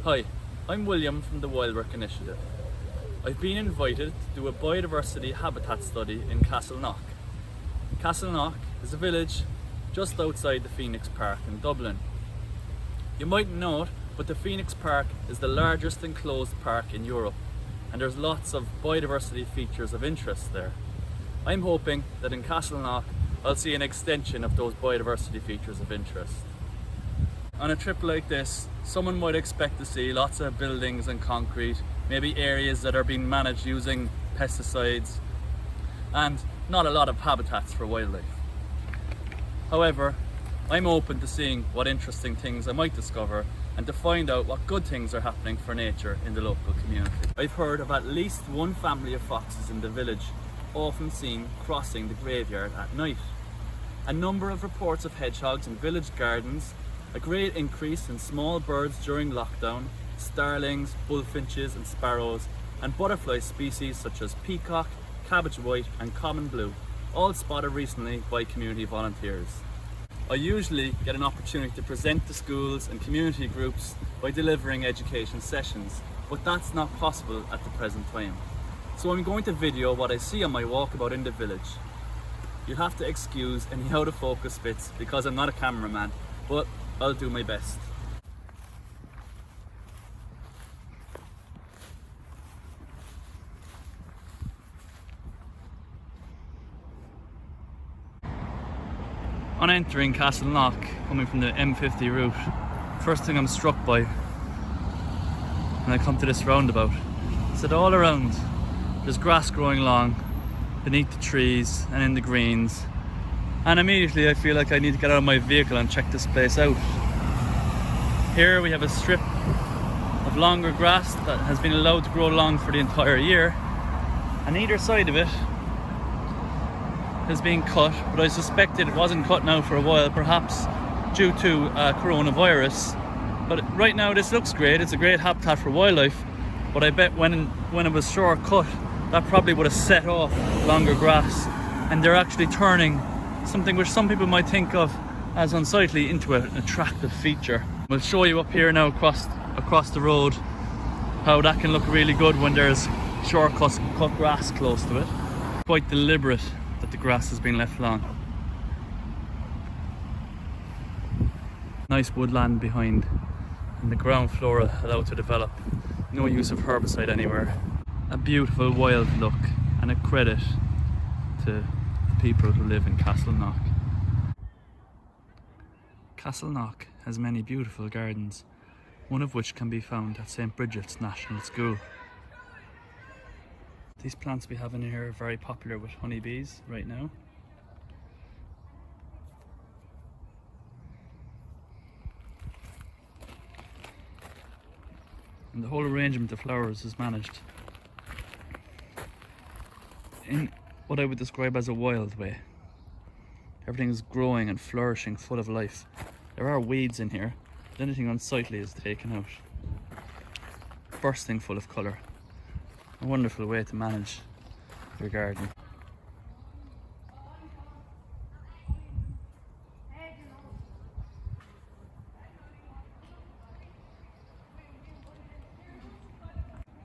Hi, I'm William from the Wildwork Initiative. I've been invited to do a biodiversity habitat study in Castleknock. Castleknock is a village just outside the Phoenix Park in Dublin. You might know it, but the Phoenix Park is the largest enclosed park in Europe, and there's lots of biodiversity features of interest there. I'm hoping that in Castleknock I'll see an extension of those biodiversity features of interest. On a trip like this, someone might expect to see lots of buildings and concrete, maybe areas that are being managed using pesticides, and not a lot of habitats for wildlife. However, I'm open to seeing what interesting things I might discover and to find out what good things are happening for nature in the local community. I've heard of at least one family of foxes in the village, often seen crossing the graveyard at night. A number of reports of hedgehogs in village gardens, a great increase in small birds during lockdown, starlings, bullfinches and sparrows, and butterfly species such as peacock, cabbage white and common blue, all spotted recently by community volunteers. I usually get an opportunity to present to schools and community groups by delivering education sessions, but that's not possible at the present time. So I'm going to video what I see on my walkabout in the village. You'll have to excuse any out of focus bits because I'm not a cameraman, but I'll do my best. On entering Castleknock, coming from the M50 route, first thing I'm struck by when I come to this roundabout is that all around there's grass growing long beneath the trees and in the greens, and immediately I feel like I need to get out of my vehicle and check this place out. Here we have a strip of longer grass that has been allowed to grow long for the entire year, and either side of it is being cut, but I suspected it wasn't cut now for a while, perhaps due to coronavirus. But right now this looks great, it's a great habitat for wildlife, but I bet when it was short cut, that probably would have set off longer grass, and they're actually turning something which some people might think of as unsightly into an attractive feature. We'll show you up here now across the road how that can look really good when there's short cut grass close to it. Quite deliberate that the grass has been left long. Nice woodland behind, and the ground flora allowed to develop. No use of herbicide anywhere. A beautiful wild look and a credit to the people who live in Castleknock. Castleknock has many beautiful gardens, one of which can be found at St. Bridget's National School. These plants we have in here are very popular with honeybees right now. And the whole arrangement of flowers is managed in what I would describe as a wild way. Everything is growing and flourishing, full of life. There are weeds in here, but anything unsightly is taken out. Bursting full of colour. A wonderful way to manage your garden.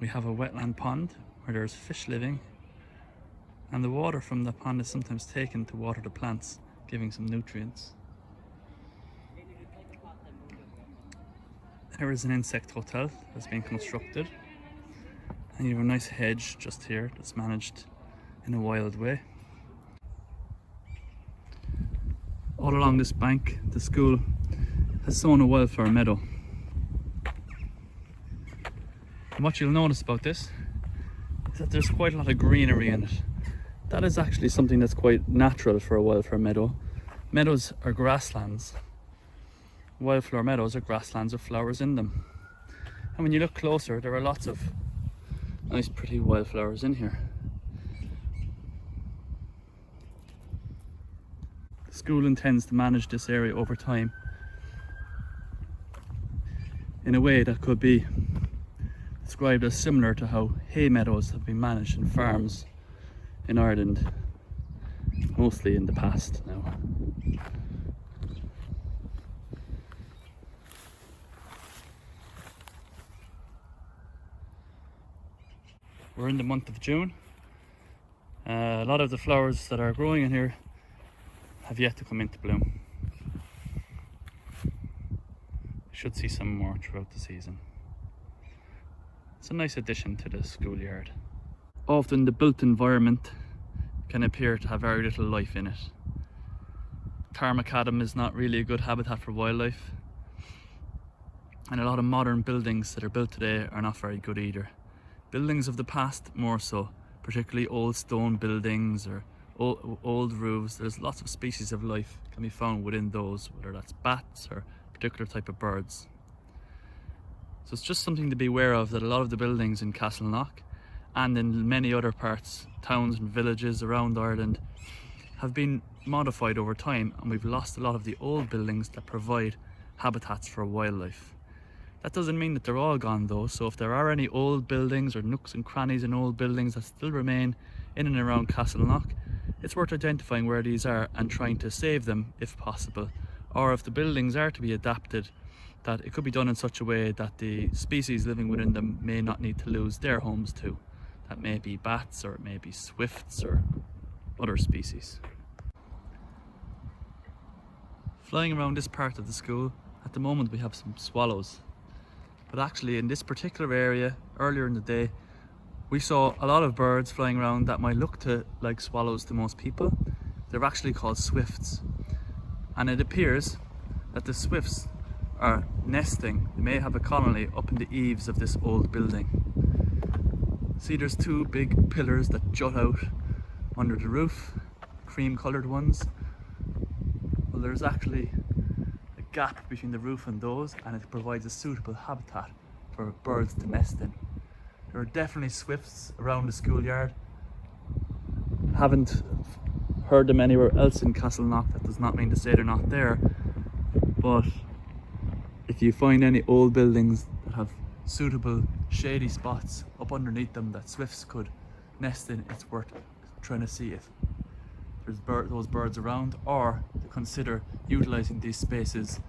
We have a wetland pond where there's fish living, and the water from the pond is sometimes taken to water the plants, giving some nutrients. There is an insect hotel that's been constructed, and you have a nice hedge just here that's managed in a wild way. All along this bank, the school has sown a wildflower meadow. And what you'll notice about this is that there's quite a lot of greenery in it. That is actually something that's quite natural for a wildflower meadow. Meadows are grasslands. Wildflower meadows are grasslands with flowers in them. And when you look closer, there are lots of nice pretty wildflowers in here. The school intends to manage this area over time in a way that could be described as similar to how hay meadows have been managed in farms in Ireland, mostly in the past now. We're in the month of June. A lot of the flowers that are growing in here have yet to come into bloom. Should see some more throughout the season. It's a nice addition to the schoolyard. Often the built environment can appear to have very little life in it. Tar macadam is not really a good habitat for wildlife, and a lot of modern buildings that are built today are not very good either. Buildings of the past more so, particularly old stone buildings or old roofs. There's lots of species of life can be found within those, whether that's bats or particular type of birds. So it's just something to be aware of, that a lot of the buildings in Castleknock and in many other parts, towns and villages around Ireland have been modified over time, and we've lost a lot of the old buildings that provide habitats for wildlife. That doesn't mean that they're all gone though, so if there are any old buildings or nooks and crannies in old buildings that still remain in and around Castleknock, it's worth identifying where these are and trying to save them if possible. Or if the buildings are to be adapted, that it could be done in such a way that the species living within them may not need to lose their homes too. That may be bats, or it may be swifts or other species. Flying around this part of the school, at the moment we have some swallows. But actually in this particular area, earlier in the day, we saw a lot of birds flying around that might look like swallows to most people. They're actually called swifts. And it appears that the swifts are nesting. They may have a colony up in the eaves of this old building. See, there's two big pillars that jut out under the roof, cream coloured ones. Well, there's actually a gap between the roof and those, and it provides a suitable habitat for birds to nest in. There are definitely swifts around the schoolyard. Haven't heard them anywhere else in Castleknock. That does not mean to say they're not there, but if you find any old buildings that have suitable shady spots up underneath them that swifts could nest in, it's worth trying to see if there's those birds around, or to consider utilising these spaces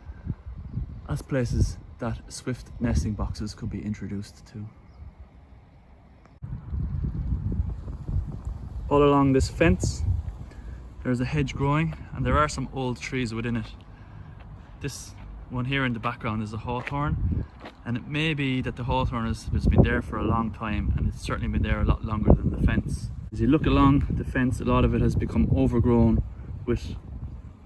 as places that swift nesting boxes could be introduced to. All along this fence there's a hedge growing, and there are some old trees within it. This one here in the background is a hawthorn, and it may be that the hawthorn has been there for a long time, and it's certainly been there a lot longer than the fence. As you look along the fence, a lot of it has become overgrown with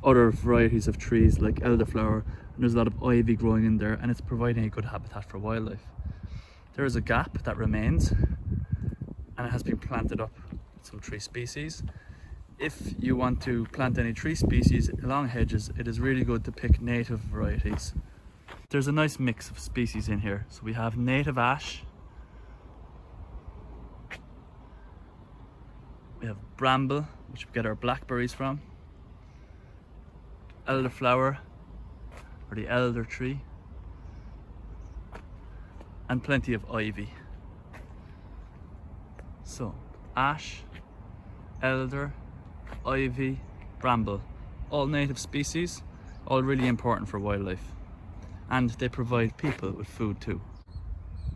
other varieties of trees like elderflower, and there's a lot of ivy growing in there, and it's providing a good habitat for wildlife. There is a gap that remains, and it has been planted up with some tree species. If you want to plant any tree species along hedges, it is really good to pick native varieties. There's a nice mix of species in here. So we have native ash, we have bramble, which we get our blackberries from, elderflower, or the elder tree, and plenty of ivy. So ash, elder, ivy, bramble, all native species, all really important for wildlife, and they provide people with food too.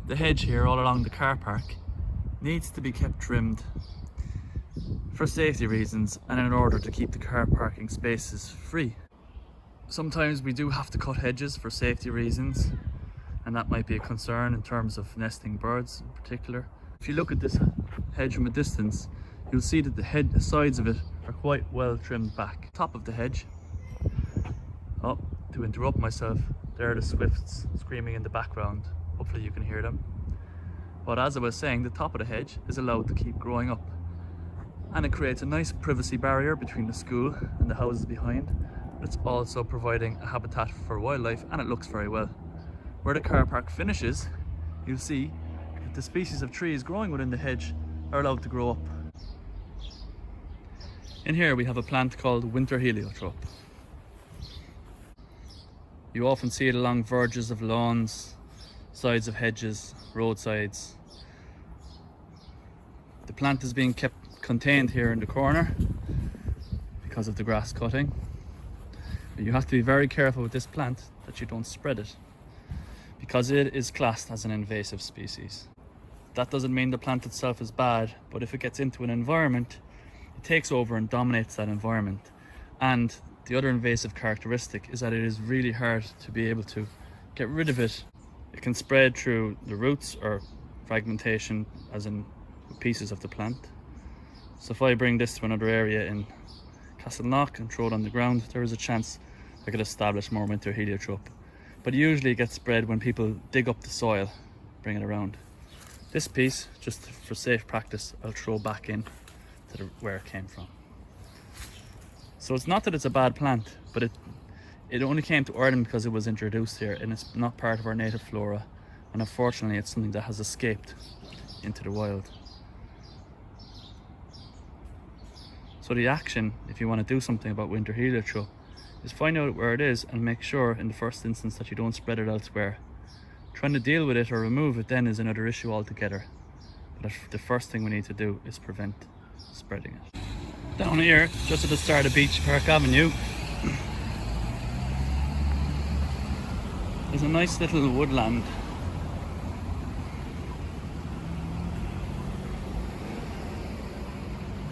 The hedge here all along the car park needs to be kept trimmed for safety reasons and in order to keep the car parking spaces free. Sometimes we do have to cut hedges for safety reasons, and that might be a concern in terms of nesting birds in particular. If you look at this hedge from a distance, you'll see that the sides of it are quite well trimmed back. Top of the hedge, oh, to interrupt myself, there are the swifts screaming in the background. Hopefully you can hear them. But as I was saying, the top of the hedge is allowed to keep growing up, and it creates a nice privacy barrier between the school and the houses behind. It's also providing a habitat for wildlife, and it looks very well. Where the car park finishes, you'll see that the species of trees growing within the hedge are allowed to grow up. In here we have a plant called winter heliotrope. You often see it along verges of lawns, sides of hedges, roadsides. The plant is being kept contained here in the corner because of the grass cutting. But you have to be very careful with this plant that you don't spread it, because it is classed as an invasive species. That doesn't mean the plant itself is bad, but if it gets into an environment, it takes over and dominates that environment. And the other invasive characteristic is that it is really hard to be able to get rid of it. It can spread through the roots or fragmentation, as in pieces of the plant. So if I bring this to another area in Castleknock and throw it on the ground, there is a chance I could establish more winter heliotrope. But usually it gets spread when people dig up the soil, bring it around. This piece, just for safe practice, I'll throw back in to where it came from. So it's not that it's a bad plant, but it only came to Ireland because it was introduced here, and it's not part of our native flora. And unfortunately, it's something that has escaped into the wild. So the action, if you want to do something about winter heliotrope, is find out where it is and make sure in the first instance that you don't spread it elsewhere. Trying to deal with it or remove it then is another issue altogether. But the first thing we need to do is prevent spreading it. Down here, just at the start of Beach Park Avenue, there's a nice little woodland.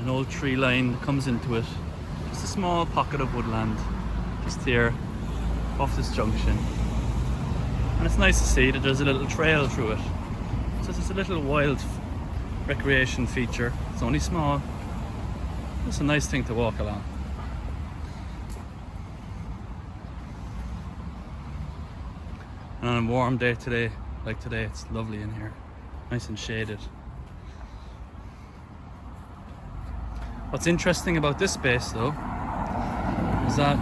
An old tree line that comes into it. Just a small pocket of woodland, just here, off this junction. And it's nice to see that there's a little trail through it. So it's a little wild recreation feature. It's only small. It's a nice thing to walk along. And on a warm day today, like today, it's lovely in here. Nice and shaded. What's interesting about this space though, is that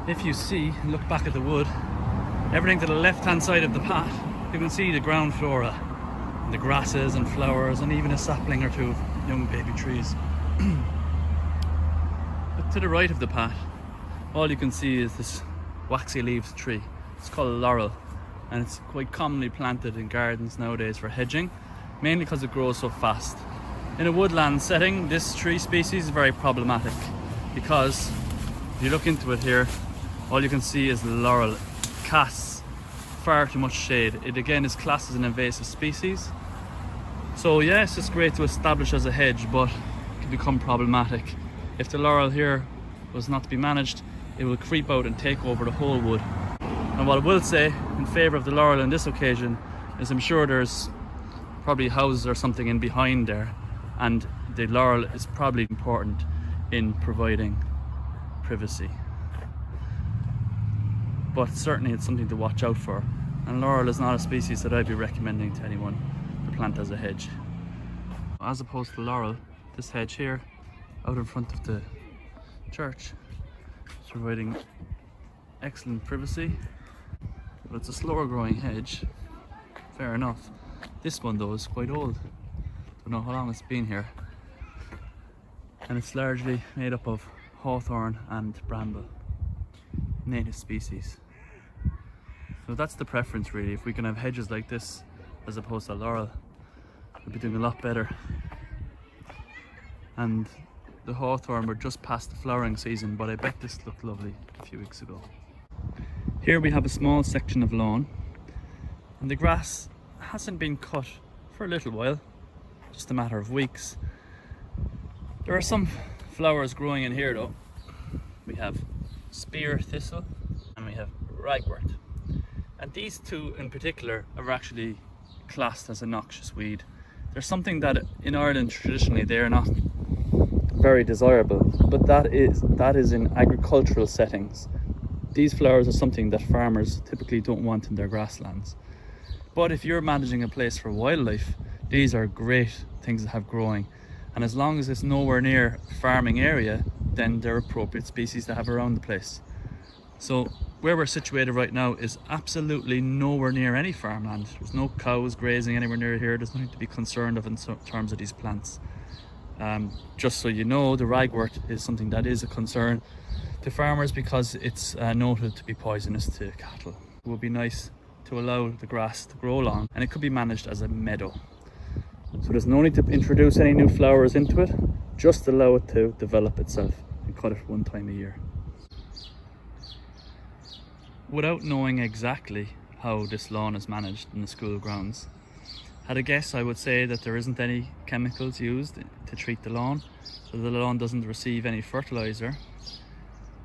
if you see, look back at the wood, everything to the left hand side of the path, you can see the ground flora, and the grasses and flowers, and even a sapling or two of young baby trees. But to the right of the path, all you can see is this waxy leaved tree. It's called a laurel, and it's quite commonly planted in gardens nowadays for hedging, mainly because it grows so fast. In a woodland setting, this tree species is very problematic because if you look into it here, all you can see is the laurel. It casts far too much shade. It again is classed as an invasive species. So yes, it's great to establish as a hedge, but it can become problematic. If the laurel here was not to be managed, it will creep out and take over the whole wood. And what I will say in favour of the laurel on this occasion is I'm sure there's probably houses or something in behind there, and the laurel is probably important in providing privacy. But certainly it's something to watch out for, and laurel is not a species that I'd be recommending to anyone to plant as a hedge. As opposed to laurel, this hedge here out in front of the church is providing excellent privacy, but it's a slower growing hedge, fair enough. This one though is quite old, don't know how long it's been here, and it's largely made up of hawthorn and bramble, native species. So that's the preference really. If we can have hedges like this as opposed to laurel, we'll be doing a lot better. And the hawthorn were just past the flowering season, but I bet this looked lovely a few weeks ago. Here we have a small section of lawn, and the grass hasn't been cut for a little while, just a matter of weeks. There are some flowers growing in here though. We have spear thistle and we have ragwort, and these two in particular are actually classed as a noxious weed. There's something that in Ireland traditionally they are not very desirable, but that is in agricultural settings. These flowers are something that farmers typically don't want in their grasslands. But if you're managing a place for wildlife, these are great things to have growing. And as long as it's nowhere near a farming area, then they're appropriate species to have around the place. So where we're situated right now is absolutely nowhere near any farmland. There's no cows grazing anywhere near here. There's nothing to be concerned of in terms of these plants. Just so you know, the ragwort is something that is a concern to farmers because it's noted to be poisonous to cattle. It would be nice to allow the grass to grow long, and it could be managed as a meadow. So there's no need to introduce any new flowers into it, just allow it to develop itself and cut it one time a year. Without knowing exactly how this lawn is managed in the school grounds. Had a guess, I would say that there isn't any chemicals used to treat the lawn, so the lawn doesn't receive any fertilizer,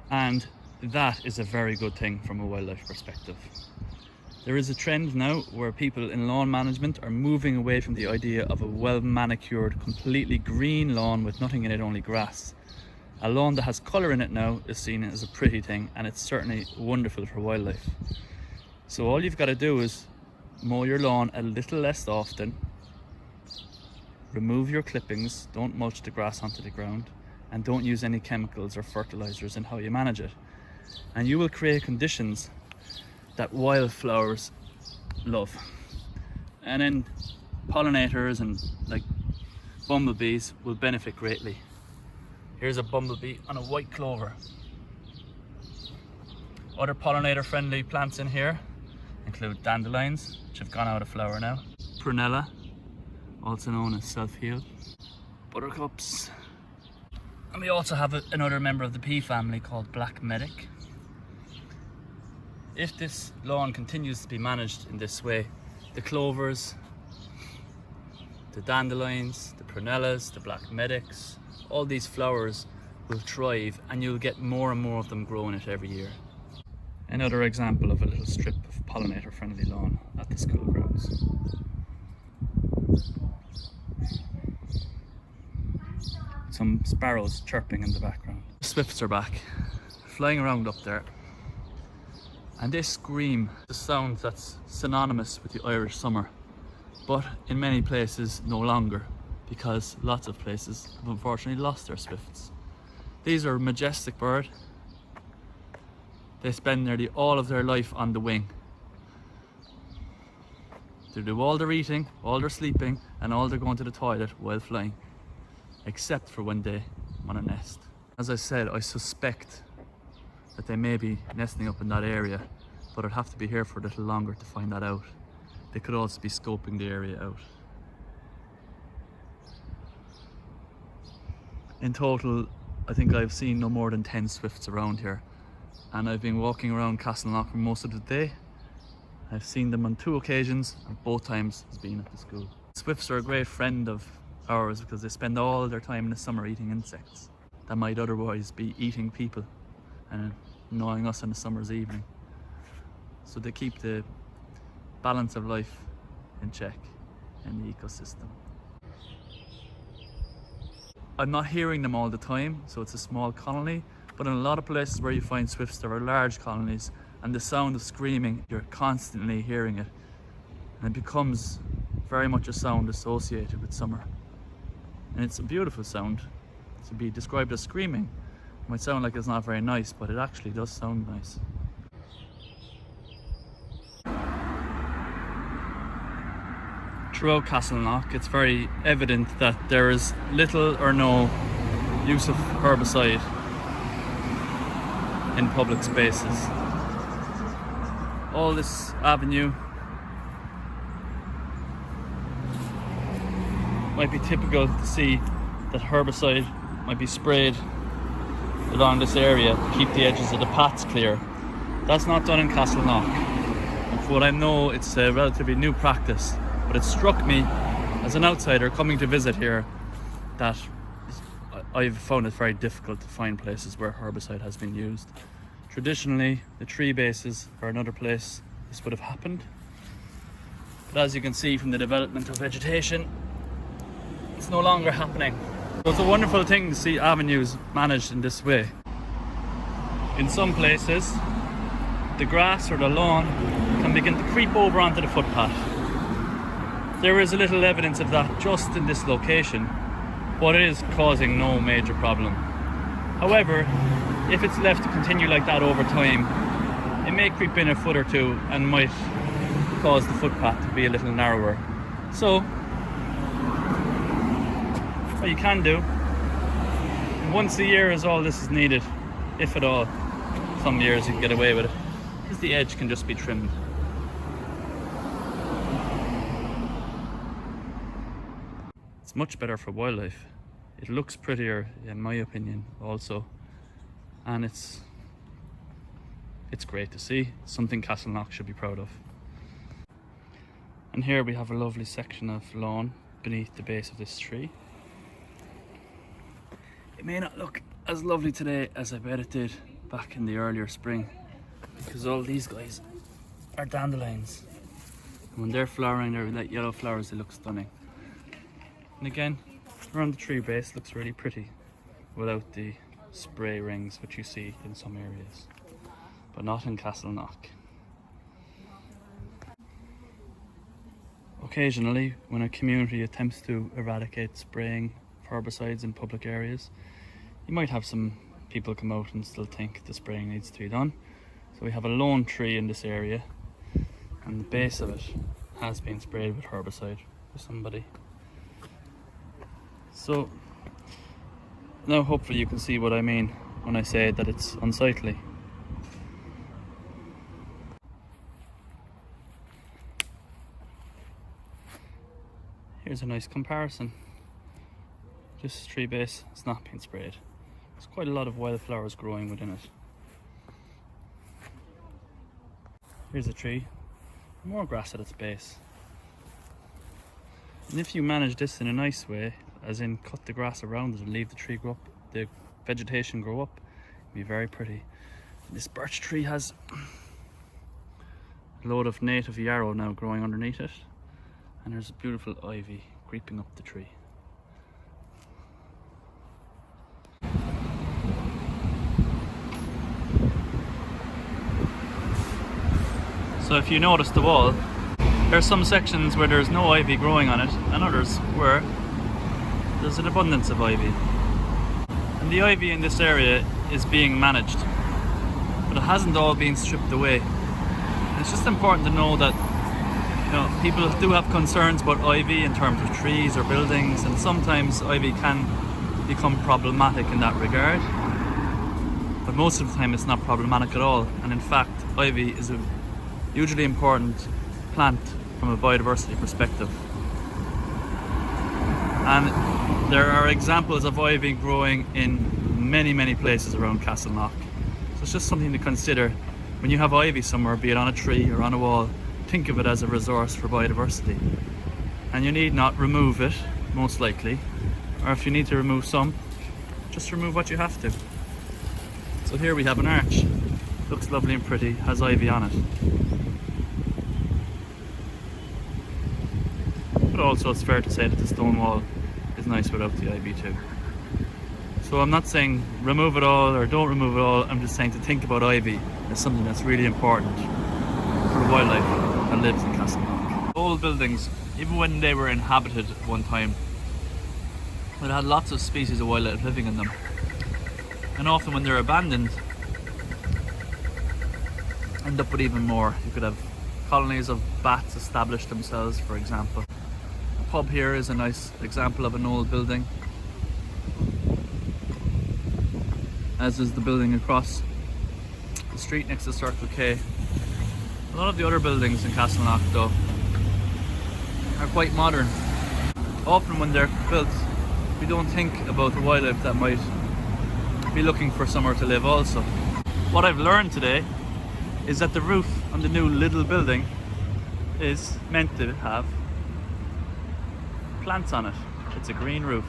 and that is a very good thing from a wildlife perspective. There is a trend now where people in lawn management are moving away from the idea of a well manicured, completely green lawn with nothing in it, only grass. A lawn that has colour in it now is seen as a pretty thing, and it's certainly wonderful for wildlife. So all you've got to do is mow your lawn a little less often, remove your clippings, don't mulch the grass onto the ground, and don't use any chemicals or fertilizers in how you manage it. And you will create conditions that wildflowers love. And then pollinators and like bumblebees will benefit greatly. Here's a bumblebee on a white clover. Other pollinator friendly plants in here include dandelions, which have gone out of flower now, prunella, also known as self-heal, buttercups, and we also have another member of the pea family called black medic. If this lawn continues to be managed in this way, the clovers, the dandelions, the prunellas, the black medics, all these flowers will thrive, and you'll get more and more of them growing it every year. Another example of a little strip of pollinator friendly lawn at the school grounds. Some sparrows chirping in the background. Swifts are back, flying around up there, and they scream the sound that's synonymous with the Irish summer, but in many places no longer, because lots of places have unfortunately lost their swifts. These are a majestic bird. They spend nearly all of their life on the wing. They do all their eating, all their sleeping, and all their going to the toilet while flying, except for when they want to nest. As I said, I suspect that they may be nesting up in that area, but I'd have to be here for a little longer to find that out. They could also be scoping the area out. In total, I think I've seen no more than 10 swifts around here, and I've been walking around Castleknock for most of the day. I've seen them on 2 occasions, and both times has been at the school. Swifts are a great friend of ours because they spend all their time in the summer eating insects that might otherwise be eating people and annoying us in the summer's evening. So they keep the balance of life in check in the ecosystem. I'm not hearing them all the time, so it's a small colony, but in a lot of places where you find swifts, there are large colonies, and the sound of screaming, you're constantly hearing it, and it becomes very much a sound associated with summer. And it's a beautiful sound. To be described as screaming, it might sound like it's not very nice, but it actually does sound nice. Throughout Castleknock, it's very evident that there is little or no use of herbicide in public spaces. All this avenue might be typical to see that herbicide might be sprayed along this area to keep the edges of the paths clear. That's not done in Castleknock. And for what I know, it's a relatively new practice, but it struck me as an outsider coming to visit here that I've found it very difficult to find places where herbicide has been used. Traditionally, the tree bases are another place this would have happened, but as you can see from the development of vegetation, it's no longer happening. So it's a wonderful thing to see avenues managed in this way. In some places, the grass or the lawn can begin to creep over onto the footpath. There is a little evidence of that just in this location, but it is causing no major problem. However, if it's left to continue like that over time, it may creep in a foot or two and might cause the footpath to be a little narrower. So, what you can do, once a year is all this is needed, if at all. Some years you can get away with it, is the edge can just be trimmed. It's much better for wildlife. It looks prettier, in my opinion, also, and it's great to see. Something Castleknock should be proud of. And here we have a lovely section of lawn beneath the base of this tree. It may not look as lovely today as I bet it did back in the earlier spring, because all these guys are dandelions. And when they're flowering, they're like yellow flowers, they look stunning. And again, around the tree base looks really pretty without the spray rings which you see in some areas, but not in Castleknock. Occasionally, when a community attempts to eradicate spraying herbicides in public areas, you might have some people come out and still think the spraying needs to be done. So we have a lone tree in this area, and the base of it has been sprayed with herbicide by somebody. So now hopefully you can see what I mean when I say that it's unsightly. Here's a nice comparison. This tree base has not been sprayed. There's quite a lot of wildflowers growing within it. Here's a tree, more grass at its base. And if you manage this in a nice way, as in cut the grass around it and leave the tree grow up, the vegetation grow up, it'll be very pretty. This birch tree has a load of native yarrow now growing underneath it, and there's a beautiful ivy creeping up the tree. So if you notice the wall, there are some sections where there's no ivy growing on it, and others where there's an abundance of ivy. And the ivy in this area is being managed, but it hasn't all been stripped away. And it's just important to know that people do have concerns about ivy in terms of trees or buildings, and sometimes ivy can become problematic in that regard. But most of the time it's not problematic at all, and in fact ivy is a hugely important plant from a biodiversity perspective. And there are examples of ivy growing in many places around Castleknock. So it's just something to consider when you have ivy somewhere, be it on a tree or on a wall. Think of it as a resource for biodiversity. And you need not remove it, most likely, or if you need to remove some, just remove what you have to. So here we have an arch. Looks lovely and pretty, has ivy on it. But also it's fair to say that the stone wall is nice without the ivy too. So I'm not saying remove it all or don't remove it all, I'm just saying to think about ivy as something that's really important for the wildlife that lives in Castleknock. Old buildings, even when they were inhabited at one time, it had lots of species of wildlife living in them. And often when they're abandoned, end up with even more. You could have colonies of bats establish themselves, for example. The pub here is a nice example of an old building, as is the building across the street next to Circle K. A lot of the other buildings in Castleknock though are quite modern. Often when they're built, we don't think about the wildlife that might be looking for somewhere to live also. What I've learned today is that the roof on the new little building is meant to have plants on it. It's a green roof.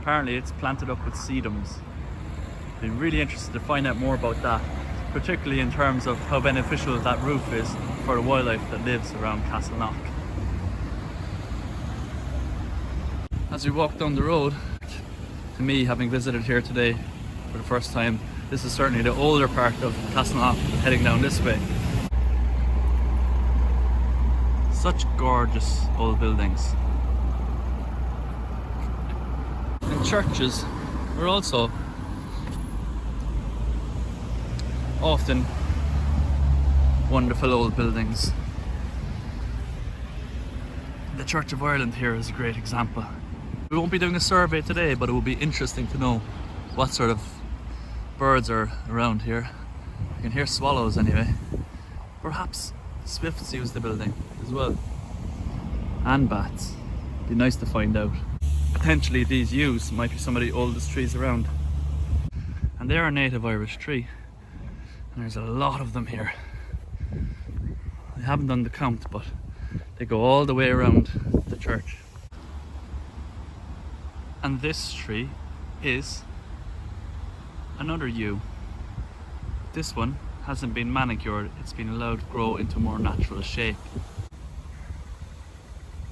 Apparently it's planted up with sedums. I've been really interested to find out more about that, particularly in terms of how beneficial that roof is for the wildlife that lives around Castleknock. As we walk down the road, to me, having visited here today for the first time, this is certainly the older part of Castleknock, heading down this way. Such gorgeous old buildings. And churches are also often wonderful old buildings. The Church of Ireland here is a great example. We won't be doing a survey today, but it will be interesting to know what sort of birds are around here. You can hear swallows anyway. Perhaps swifts use the building as well. And bats. Be nice to find out. Potentially these yews might be some of the oldest trees around. And they're a native Irish tree. And there's a lot of them here. I haven't done the count, but They go all the way around the church. And this tree is another yew. This one hasn't been manicured, it's been allowed to grow into a more natural shape.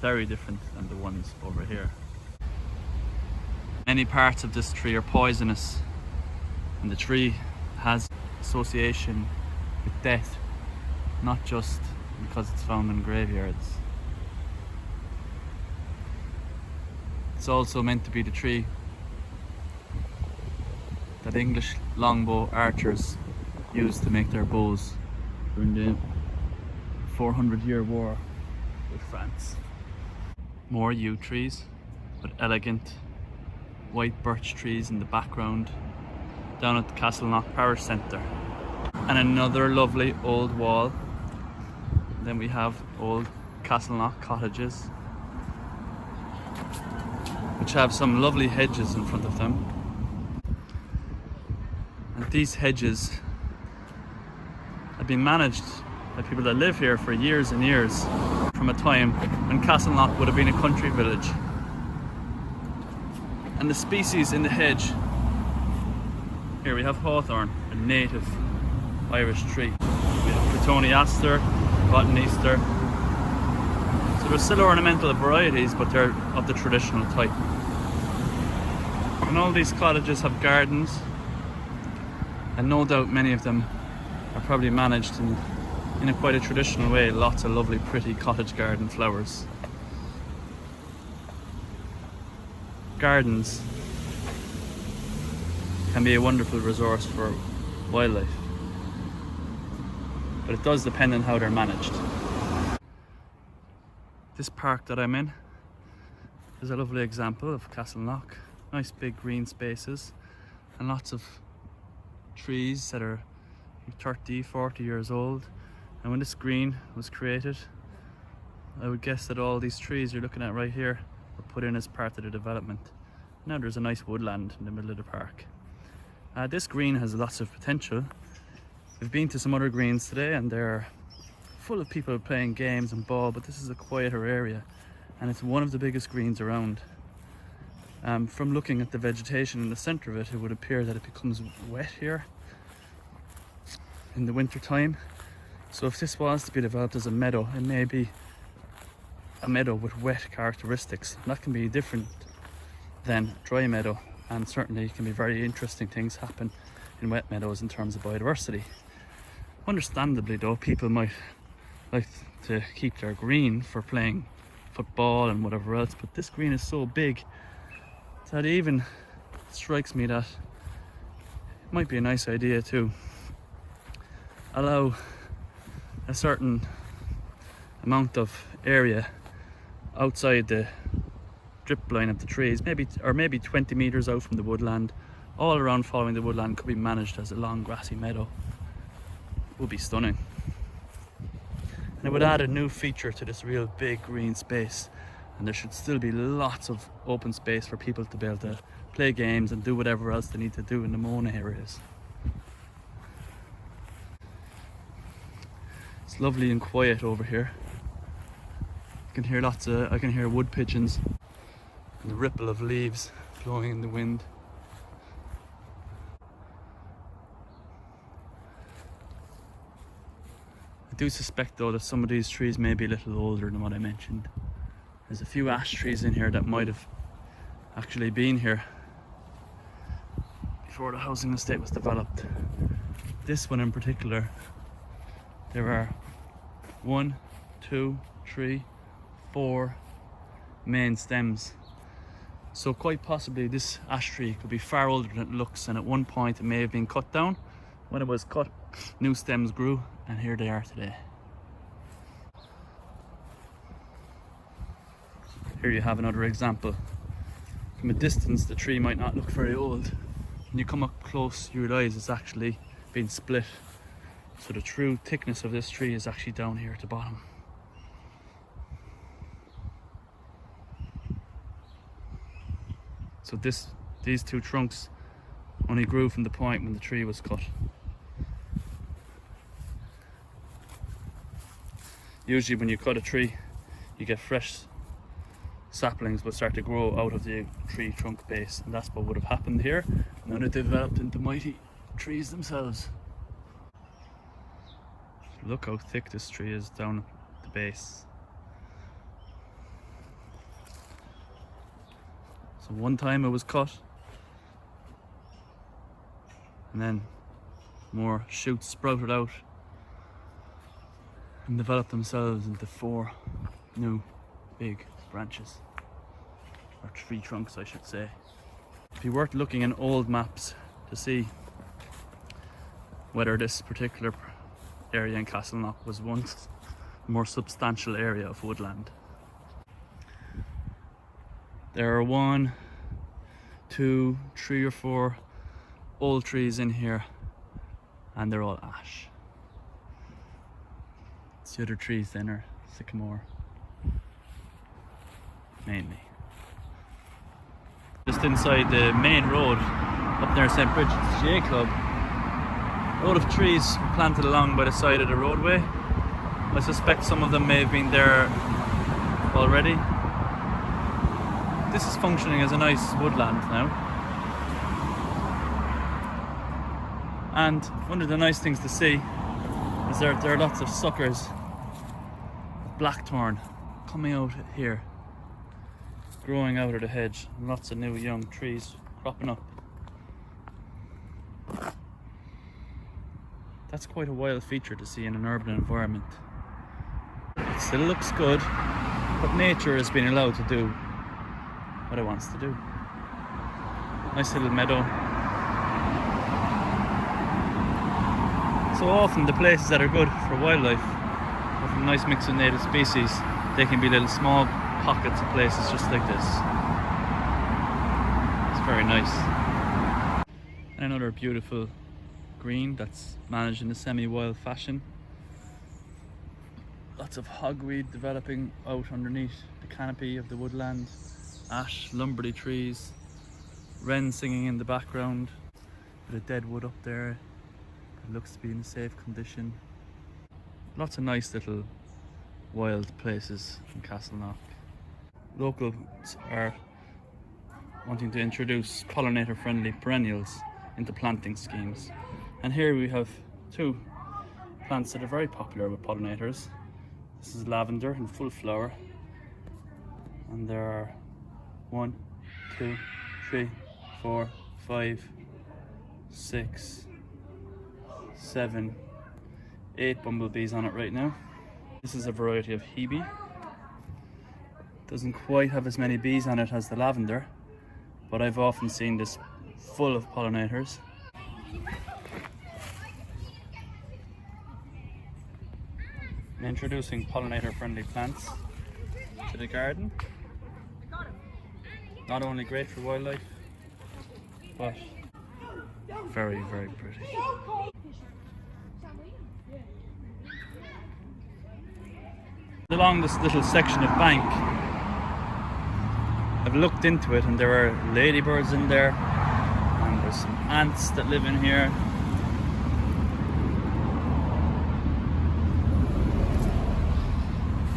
Very different than the ones over here. Many parts of this tree are poisonous, and the tree has association with death, not just because it's found in graveyards. It's also meant to be the tree that English longbow archers used to make their bows during the 400-year war with France. More yew trees with elegant white birch trees in the background down at the Castleknock Parish Centre. And another lovely old wall. Then we have old Castleknock cottages, which have some lovely hedges in front of them. And these hedges have been managed by people that live here for years and years, from a time when Castleknock would have been a country village. And the species in the hedge, here we have hawthorn, a native Irish tree. We have Cotoneaster, Botaneaster. So they're still ornamental varieties, but they're of the traditional type. And all these cottages have gardens, and no doubt many of them are probably managed in a quite a traditional way. Lots of lovely pretty cottage garden flowers. Gardens can be a wonderful resource for wildlife, but it does depend on how they're managed. This park that I'm in is a lovely example of Castleknock. Nice big green spaces and lots of trees that are 30, 40 years old. And when this green was created, I would guess that all these trees you're looking at right here were put in as part of the development. Now there's a nice woodland in the middle of the park. This green has lots of potential. We've been to some other greens today and they're full of people playing games and ball, but this is a quieter area and it's one of the biggest greens around. From looking at the vegetation in the center of it, it would appear that it becomes wet here in the winter time. So if this was to be developed as a meadow, it may be a meadow with wet characteristics. And that can be different than dry meadow, and certainly can be very interesting things happen in wet meadows in terms of biodiversity. Understandably though, people might like to keep their green for playing football and whatever else, but this green is so big that even strikes me that it might be a nice idea to allow a certain amount of area outside the drip line of the trees, maybe 20 meters out from the woodland, all around following the woodland, could be managed as a long grassy meadow. It would be stunning. And it would add a new feature to this real big green space, and there should still be lots of open space for people to be able to play games and do whatever else they need to do in the Mona areas. It's lovely and quiet over here. I can hear wood pigeons and the ripple of leaves blowing in the wind. I do suspect though that some of these trees may be a little older than what I mentioned. There's a few ash trees in here that might have actually been here before the housing estate was developed. This one in particular, there are 1, 2, 3, 4 main stems. So quite possibly this ash tree could be far older than it looks, and at one point it may have been cut down. When it was cut, new stems grew, and here they are today. Here you have another example. From a distance the tree might not look very old. When you come up close you realise it's actually been split. So the true thickness of this tree is actually down here at the bottom. So these two trunks only grew from the point when the tree was cut. Usually when you cut a tree, you get fresh saplings will start to grow out of the tree trunk base, and that's what would have happened here. Now that they've developed into mighty trees themselves. Look how thick this tree is down at the base. So one time it was cut, and then more shoots sprouted out and developed themselves into 4 new big branches, or tree trunks I should say. It'd be worth looking in old maps to see whether this particular area in Castleknock was once a more substantial area of woodland. There are 1, 2, 3 or 4 old trees in here, and they're all ash. The other trees then are sycamore, mainly. Just inside the main road up near St. Bridget's GA Club, a lot of trees planted along by the side of the roadway. I suspect some of them may have been there already. This is functioning as a nice woodland now. And one of the nice things to see is there are lots of suckers of blackthorn coming out here, growing out of the hedge, and lots of new young trees cropping up. That's quite a wild feature to see in an urban environment. It still looks good, but nature has been allowed to do what it wants to do. Nice little meadow. So often the places that are good for wildlife, with a nice mix of native species, they can be little small pockets of places just like this. It's very nice. And another beautiful green that's managed in a semi-wild fashion. Lots of hogweed developing out underneath the canopy of the woodland. Ash, lumberly trees, wren singing in the background. Bit of dead wood up there. It looks to be in safe condition. Lots of nice little wild places in Castleknock. Locals are wanting to introduce pollinator-friendly perennials into planting schemes. And here we have 2 plants that are very popular with pollinators. This is lavender in full flower. And there are 1, 2, 3, 4, 5, 6, 7, 8 bumblebees on it right now. This is a variety of hebe. Doesn't quite have as many bees on it as the lavender, but I've often seen this full of pollinators. And introducing pollinator-friendly plants to the garden. Not only great for wildlife, but very, very pretty. Along this little section of bank, I've looked into it and there are ladybirds in there, and there's some ants that live in here.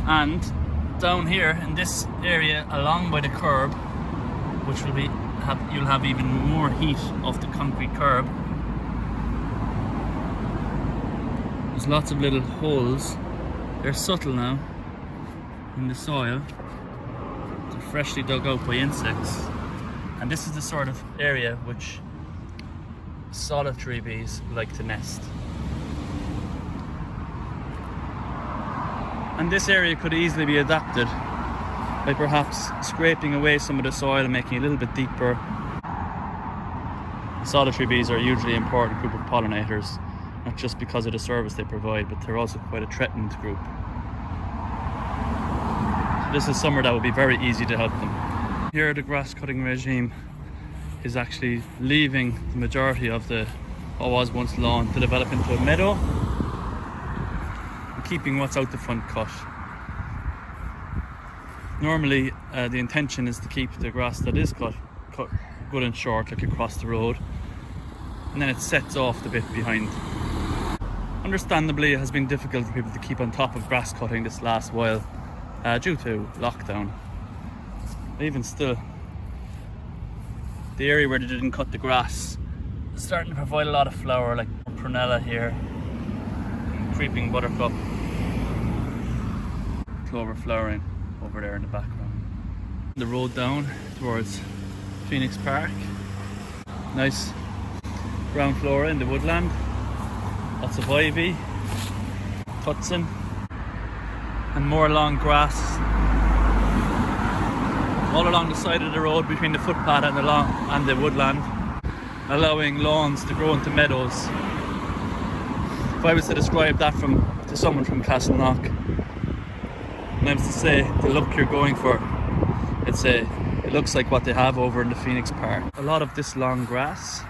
And down here in this area along by the curb, which will be you'll have even more heat off the concrete curb. There's lots of little holes. They're subtle now in the soil. They're freshly dug out by insects. And this is the sort of area which solitary bees like to nest. And this area could easily be adapted by perhaps scraping away some of the soil and making it a little bit deeper. Solitary bees are usually an important group of pollinators, not just because of the service they provide, but they're also quite a threatened group. So this is somewhere that would be very easy to help them. Here the grass cutting regime is actually leaving the majority of what was once lawn to develop into a meadow, and keeping what's out the front cut. Normally the intention is to keep the grass that is cut good and short, like across the road, and then it sets off the bit behind. Understandably, it has been difficult for people to keep on top of grass cutting this last while. due to lockdown. Even still, the area where they didn't cut the grass is starting to provide a lot of flower, like prunella here, creeping buttercup, clover flowering over there in the background. The road down towards Phoenix Park. Nice ground flora in the woodland. Lots of ivy, tutsin, and more long grass all along the side of the road between the footpath and the woodland, allowing lawns to grow into meadows. If I was to describe that to someone from Castleknock, and I was to say the look you're going for, I'd say it looks like what they have over in the Phoenix Park. A lot of this long grass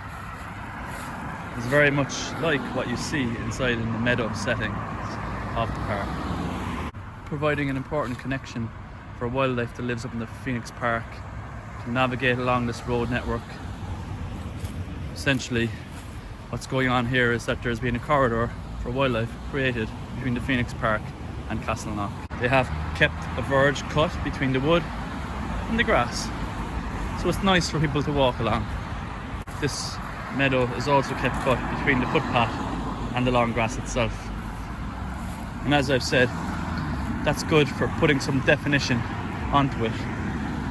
is very much like what you see inside in the meadow setting of the park, providing an important connection for wildlife that lives up in the Phoenix Park to navigate along this road network. Essentially, what's going on here is that there's been a corridor for wildlife created between the Phoenix Park and Castleknock. They have kept a verge cut between the wood and the grass, so it's nice for people to walk along. This meadow is also kept cut between the footpath and the long grass itself. And as I've said, that's good for putting some definition onto it.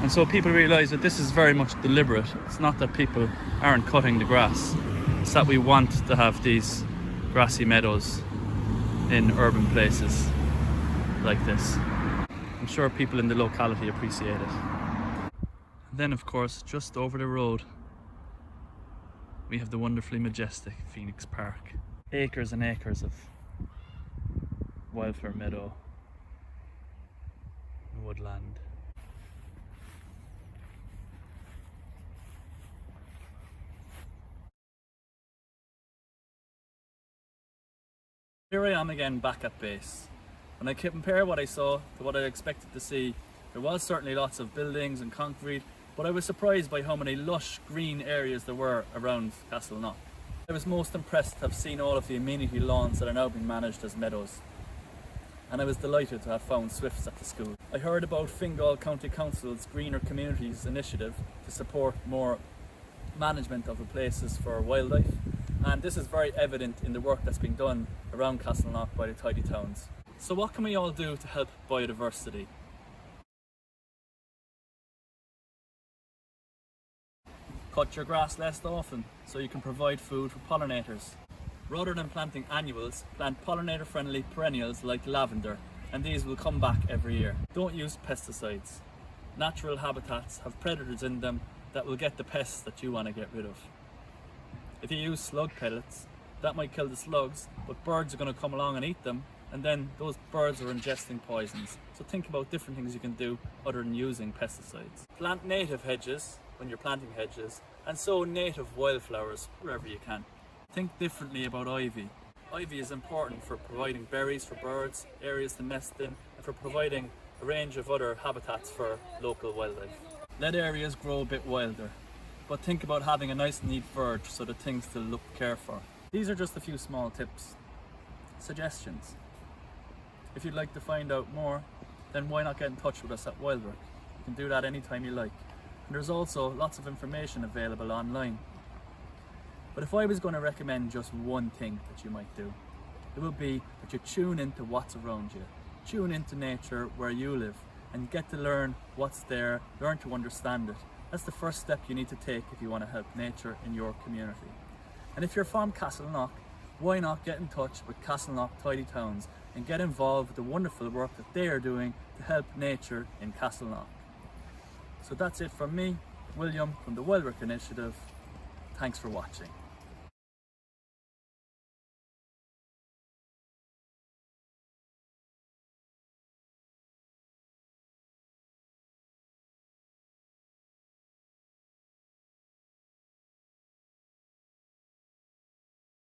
And so people realise that this is very much deliberate. It's not that people aren't cutting the grass. It's that we want to have these grassy meadows in urban places like this. I'm sure people in the locality appreciate it. And then of course, just over the road, we have the wonderfully majestic Phoenix Park. Acres and acres of wildflower meadow, woodland. Here I am again back at base. When I compare what I saw to what I expected to see, there was certainly lots of buildings and concrete, but I was surprised by how many lush green areas there were around Castleknock. I was most impressed to have seen all of the amenity lawns that are now being managed as meadows. And I was delighted to have found swifts at the school. I heard about Fingal County Council's Greener Communities initiative to support more management of the places for wildlife, and this is very evident in the work that's being done around Castleknock by the Tidy Towns. So what can we all do to help biodiversity? Cut your grass less often so you can provide food for pollinators. Rather than planting annuals, plant pollinator-friendly perennials like lavender, and these will come back every year. Don't use pesticides. Natural habitats have predators in them that will get the pests that you want to get rid of. If you use slug pellets, that might kill the slugs, but birds are going to come along and eat them, and then those birds are ingesting poisons. So think about different things you can do other than using pesticides. Plant native hedges when you're planting hedges, and sow native wildflowers wherever you can. Think differently about ivy. Ivy is important for providing berries for birds, areas to nest in, and for providing a range of other habitats for local wildlife. Let areas grow a bit wilder, but think about having a nice neat verge so that things still look cared for. These are just a few small tips, suggestions. If you'd like to find out more, then why not get in touch with us at Wildwork? You can do that anytime you like. And there's also lots of information available online. But if I was going to recommend just one thing that you might do, it would be that you tune into what's around you. Tune into nature where you live and get to learn what's there, learn to understand it. That's the first step you need to take if you want to help nature in your community. And if you're from Castleknock, why not get in touch with Castleknock Tidy Towns and get involved with the wonderful work that they are doing to help nature in Castleknock. So that's it from me, William, from the Wildwork Initiative. Thanks for watching.